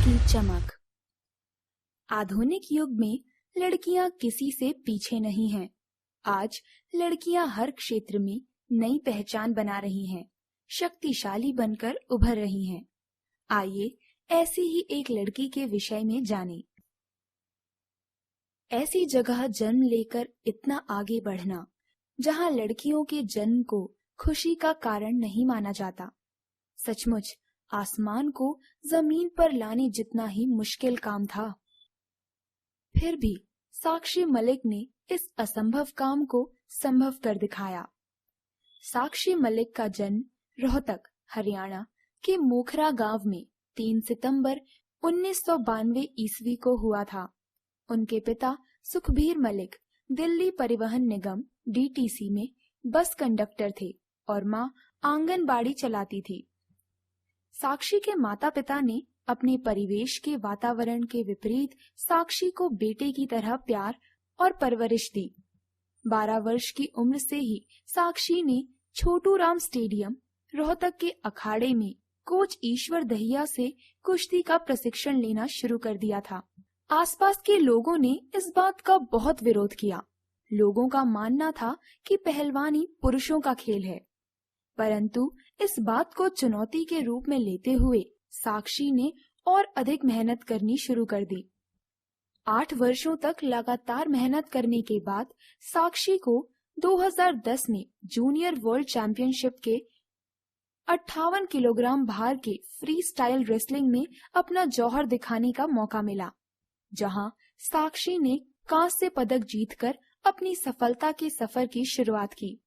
की चमक। आधुनिक युग में लड़कियां किसी से पीछे नहीं हैं। आज लड़कियां हर क्षेत्र में नई पहचान बना रही हैं, शक्तिशाली बनकर उभर रही हैं। आइए ऐसी ही एक लड़की के विषय में जानें। ऐसी जगह जन्म लेकर इतना आगे बढ़ना, जहां लड़कियों के जन्म को खुशी का कारण नहीं माना जाता, सचमुच आसमान को जमीन पर लाने जितना ही मुश्किल काम था। फिर भी साक्षी मलिक ने इस असंभव काम को संभव कर दिखाया। साक्षी मलिक का जन्म रोहतक, हरियाणा के मोखरा गांव में 3 सितंबर 1992 ईस्वी को हुआ था। उनके पिता सुखबीर मलिक दिल्ली परिवहन निगम DTC में बस कंडक्टर थे और मां आंगनबाड़ी चलाती थी। साक्षी के माता पिता ने अपने परिवेश के वातावरण के विपरीत साक्षी को बेटे की तरह प्यार और परवरिश दी। 12 वर्ष की उम्र से ही साक्षी ने छोटू राम स्टेडियम रोहतक के अखाड़े में कोच ईश्वर दहिया से कुश्ती का प्रशिक्षण लेना शुरू कर दिया था। आसपास के लोगों ने इस बात का बहुत विरोध किया। लोगों का मानना था कि पहलवानी पुरुषों का खेल है, परंतु इस बात को चुनौती के रूप में लेते हुए साक्षी ने और अधिक मेहनत करनी शुरू कर दी। 8 वर्षों तक लगातार मेहनत करने के बाद साक्षी को 2010 में जूनियर वर्ल्ड चैंपियनशिप के 58 किलोग्राम भार के फ्री स्टाइल रेसलिंग में अपना जौहर दिखाने का मौका मिला, जहां साक्षी ने कांस्य पदक जीतकर अपनी सफलता के सफर की शुरुआत की।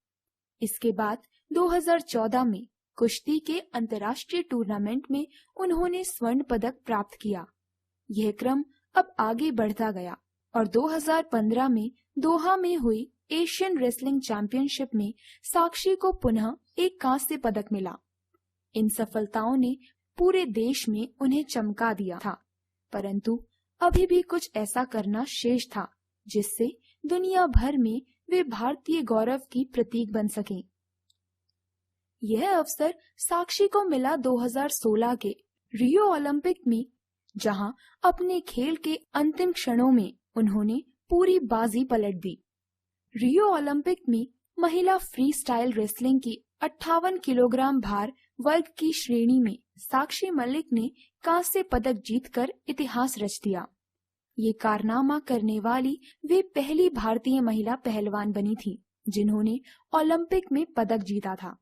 इसके बाद 2014 में कुश्ती के अंतर्राष्ट्रीय टूर्नामेंट में उन्होंने स्वर्ण पदक प्राप्त किया। यह क्रम अब आगे बढ़ता गया और 2015 में दोहा में हुई एशियन रेसलिंग चैंपियनशिप में साक्षी को पुनः एक कांस्य पदक मिला। इन सफलताओं ने पूरे देश में उन्हें चमका दिया था, परंतु अभी भी कुछ ऐसा करना शेष था जिससे दुनिया भर में वे भारतीय गौरव की प्रतीक बन सकें। यह अवसर साक्षी को मिला 2016 के रियो ओलंपिक में, जहां अपने खेल के अंतिम क्षणों में उन्होंने पूरी बाजी पलट दी। रियो ओलंपिक में महिला फ्री स्टाइल रेसलिंग की 58 किलोग्राम भार वर्ग की श्रेणी में साक्षी मलिक ने कांस्य पदक जीतकर इतिहास रच दिया। ये कारनामा करने वाली वे पहली भारतीय महिला पहलवान बनी थी जिन्होंने ओलंपिक में पदक जीता था।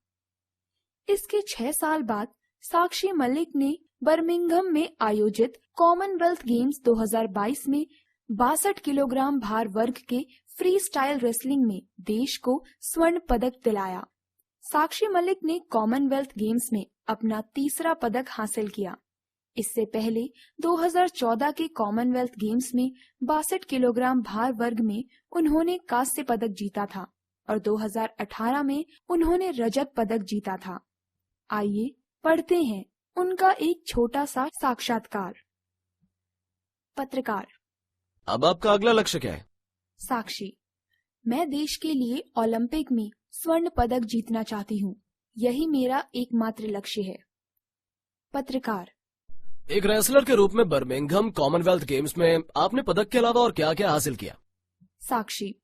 इसके 6 साल बाद साक्षी मलिक ने बर्मिंघम में आयोजित कॉमनवेल्थ गेम्स 2022 में 62 किलोग्राम भार वर्ग के फ्री स्टाइल रेसलिंग में देश को स्वर्ण पदक दिलाया। साक्षी मलिक ने कॉमनवेल्थ गेम्स में अपना तीसरा पदक हासिल किया। इससे पहले 2014 के कॉमनवेल्थ गेम्स में 62 किलोग्राम भार वर्ग में उन्होंने कांस्य पदक जीता था और 2018 में उन्होंने रजत पदक जीता था। आइए पढ़ते हैं उनका एक छोटा सा साक्षात्कार। पत्रकार: अब आपका अगला लक्ष्य क्या है? साक्षी: मैं देश के लिए ओलंपिक में स्वर्ण पदक जीतना चाहती हूँ। यही मेरा एकमात्र लक्ष्य है। पत्रकार: एक रेसलर के रूप में बर्मिंघम कॉमनवेल्थ गेम्स में आपने पदक के अलावा और क्या क्या हासिल किया? साक्षी: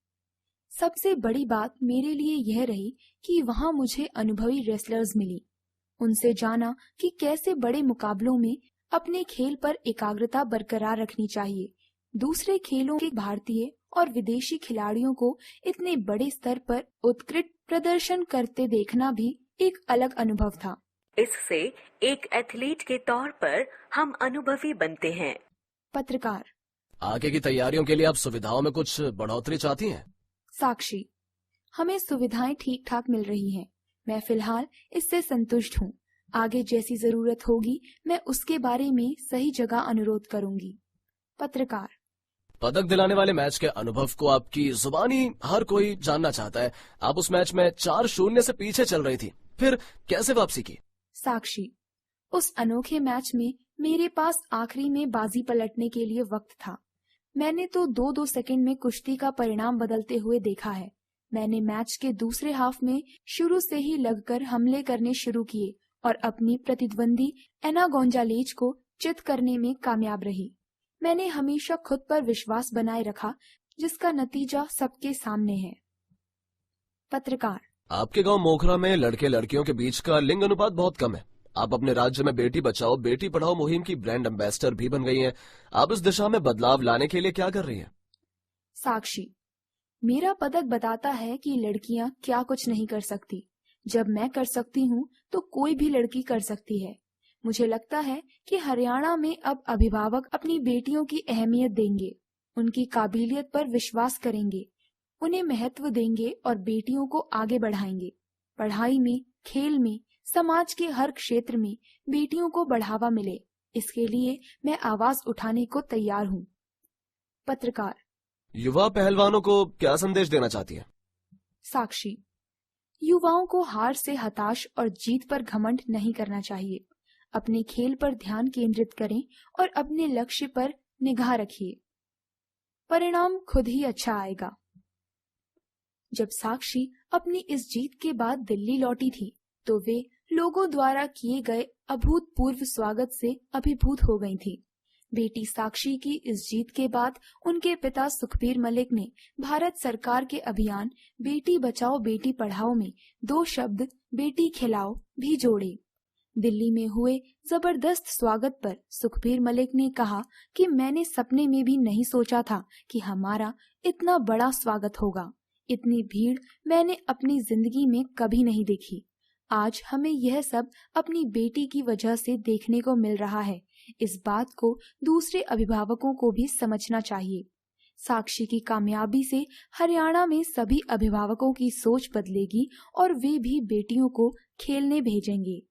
सबसे बड़ी बात मेरे लिए यह रही कि वहाँ मुझे अनुभवी रेसलर्स मिली। उनसे जाना कि कैसे बड़े मुकाबलों में अपने खेल पर एकाग्रता बरकरार रखनी चाहिए। दूसरे खेलों के भारतीय और विदेशी खिलाड़ियों को इतने बड़े स्तर पर उत्कृष्ट प्रदर्शन करते देखना भी एक अलग अनुभव था। इससे एक एथलीट के तौर पर हम अनुभवी बनते हैं। पत्रकार: आगे की तैयारियों के लिए आप सुविधाओं में कुछ बढ़ोतरी चाहती हैं? साक्षी: हमें सुविधाएं ठीक ठाक मिल रही हैं। मैं फिलहाल इससे संतुष्ट हूँ। आगे जैसी जरूरत होगी मैं उसके बारे में सही जगह अनुरोध करूंगी। पत्रकार: पदक दिलाने वाले मैच के अनुभव को आपकी जुबानी हर कोई जानना चाहता है। आप उस मैच में 4-0 से पीछे चल रही थी, फिर कैसे वापसी की? साक्षी: उस अनोखे मैच में मेरे पास आखिरी में बाजी पलटने के लिए वक्त था। मैंने तो 2-2 सेकंड में कुश्ती का परिणाम बदलते हुए देखा है। मैंने मैच के दूसरे हाफ में शुरू से ही लगकर हमले करने शुरू किए और अपनी प्रतिद्वंदी एना गोंजालेज को चित करने में कामयाब रही। मैंने हमेशा खुद पर विश्वास बनाए रखा, जिसका नतीजा सबके सामने है। पत्रकार: आपके गांव मोखरा में लड़के लड़कियों के बीच का लिंग अनुपात बहुत कम है। आप अपने राज्य में बेटी बचाओ बेटी पढ़ाओ मुहिम की ब्रांड एम्बेसडर भी बन गई हैं। आप इस दिशा में बदलाव लाने के लिए क्या कर रही हैं? साक्षी: मेरा पदक बताता है कि लड़कियां क्या कुछ नहीं कर सकती। जब मैं कर सकती हूँ तो कोई भी लड़की कर सकती है। मुझे लगता है कि हरियाणा में अब अभिभावक अपनी बेटियों की अहमियत देंगे, उनकी काबिलियत पर विश्वास करेंगे, उन्हें महत्व देंगे और बेटियों को आगे बढ़ाएंगे। पढ़ाई में, खेल में, समाज के हर क्षेत्र में बेटियों को बढ़ावा मिले, इसके लिए मैं आवाज उठाने को तैयार हूँ। पत्रकार: युवा पहलवानों को क्या संदेश देना चाहती है? साक्षी: युवाओं को हार से हताश और जीत पर घमंड नहीं करना चाहिए। अपने खेल पर ध्यान केंद्रित करें और अपने लक्ष्य पर निगाह रखिए। परिणाम खुद ही अच्छा आएगा। जब साक्षी अपनी इस जीत के बाद दिल्ली लौटी थी तो वे लोगों द्वारा किए गए अभूतपूर्व स्वागत से अभिभूत हो गई थी। बेटी साक्षी की इस जीत के बाद उनके पिता सुखबीर मलिक ने भारत सरकार के अभियान बेटी बचाओ बेटी पढ़ाओ में 2 शब्द बेटी खिलाओ भी जोड़े। दिल्ली में हुए जबरदस्त स्वागत पर सुखबीर मलिक ने कहा कि मैंने सपने में भी नहीं सोचा था कि हमारा इतना बड़ा स्वागत होगा। इतनी भीड़ मैंने अपनी जिंदगी में कभी नहीं देखी। आज हमें यह सब अपनी बेटी की वजह से देखने को मिल रहा है। इस बात को दूसरे अभिभावकों को भी समझना चाहिए। साक्षी की कामयाबी से हरियाणा में सभी अभिभावकों की सोच बदलेगी और वे भी बेटियों को खेलने भेजेंगे।